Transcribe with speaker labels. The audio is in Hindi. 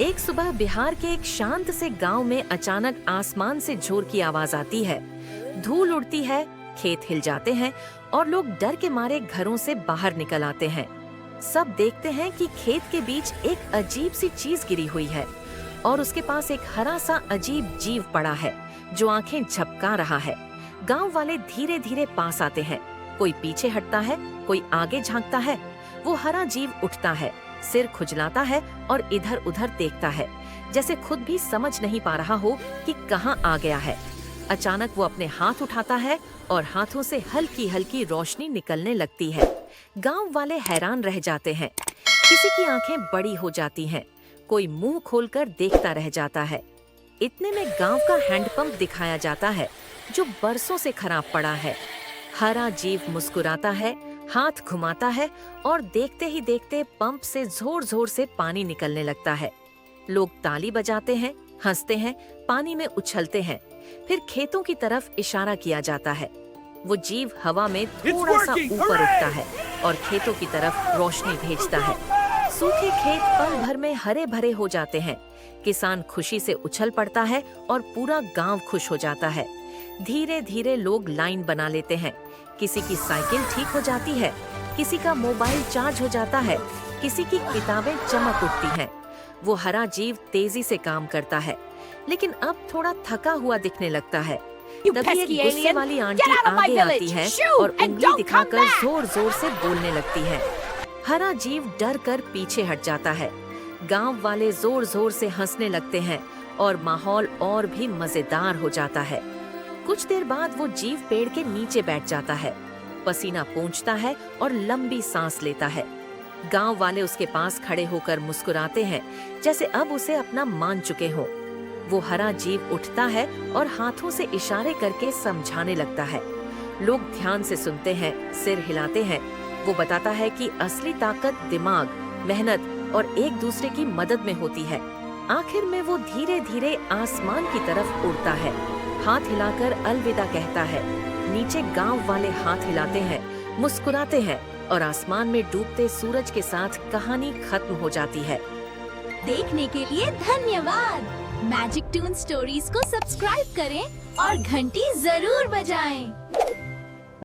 Speaker 1: एक सुबह बिहार के एक शांत से गांव में अचानक आसमान से जोर की आवाज आती है। धूल उड़ती है, खेत हिल जाते हैं और लोग डर के मारे घरों से बाहर निकल आते हैं। सब देखते हैं कि खेत के बीच एक अजीब सी चीज गिरी हुई है और उसके पास एक हरा सा अजीब जीव पड़ा है जो आंखें झपका रहा है। गांव वाले धीरे धीरे पास आते हैं, कोई पीछे हटता है, कोई आगे झांकता है। वो हरा जीव उठता है, सिर खुजलाता है और इधर उधर देखता है, जैसे खुद भी समझ नहीं पा रहा हो कि कहाँ आ गया है। अचानक वो अपने हाथ उठाता है और हाथों से हल्की हल्की रोशनी निकलने लगती है। गांव वाले हैरान रह जाते हैं, किसी की आंखें बड़ी हो जाती हैं, कोई मुंह खोलकर देखता रह जाता है। इतने में गांव का हैंडपंप दिखाया जाता है जो बरसों से खराब पड़ा है। हरा जीव मुस्कुराता है, हाथ घुमाता है और देखते ही देखते पंप से जोर जोर से पानी निकलने लगता है। लोग ताली बजाते हैं, हंसते हैं, पानी में उछलते हैं। फिर खेतों की तरफ इशारा किया जाता है। वो जीव हवा में थोड़ा सा ऊपर उठता है और खेतों की तरफ रोशनी भेजता है। सूखे खेत पल भर में हरे भरे हो जाते हैं। किसान खुशी से उछल पड़ता है और पूरा गांव खुश हो जाता है। धीरे धीरे लोग लाइन बना लेते हैं। किसी की साइकिल ठीक हो जाती है, किसी का मोबाइल चार्ज हो जाता है, किसी की किताबें चमक उठती हैं। वो हरा जीव तेजी से काम करता है, लेकिन अब थोड़ा थका हुआ दिखने लगता है। तभी एक गुस्से वाली आंटी आगे आती है और उंगली दिखाकर जोर जोर से बोलने लगती है। हरा जीव डर कर पीछे हट जाता है। गांव वाले जोर जोर से हंसने लगते हैं और माहौल और भी मजेदार हो जाता है। कुछ देर बाद वो जीव पेड़ के नीचे बैठ जाता है, पसीना पोंछता है और लंबी सांस लेता है। गांव वाले उसके पास खड़े होकर मुस्कुराते हैं, जैसे अब उसे अपना मान चुके हों। वो हरा जीव उठता है और हाथों से इशारे करके समझाने लगता है। लोग ध्यान से सुनते हैं, सिर हिलाते हैं। वो बताता है कि असली ताकत दिमाग, मेहनत और एक दूसरे की मदद में होती है। आखिर में वो धीरे धीरे आसमान की तरफ उड़ता है, हाथ हिलाकर अलविदा कहता है। नीचे गांव वाले हाथ हिलाते हैं, मुस्कुराते हैं और आसमान में डूबते सूरज के साथ कहानी खत्म हो जाती है।
Speaker 2: देखने के लिए धन्यवाद। मैजिक टून स्टोरीज को सब्सक्राइब करें और घंटी जरूर बजाएं।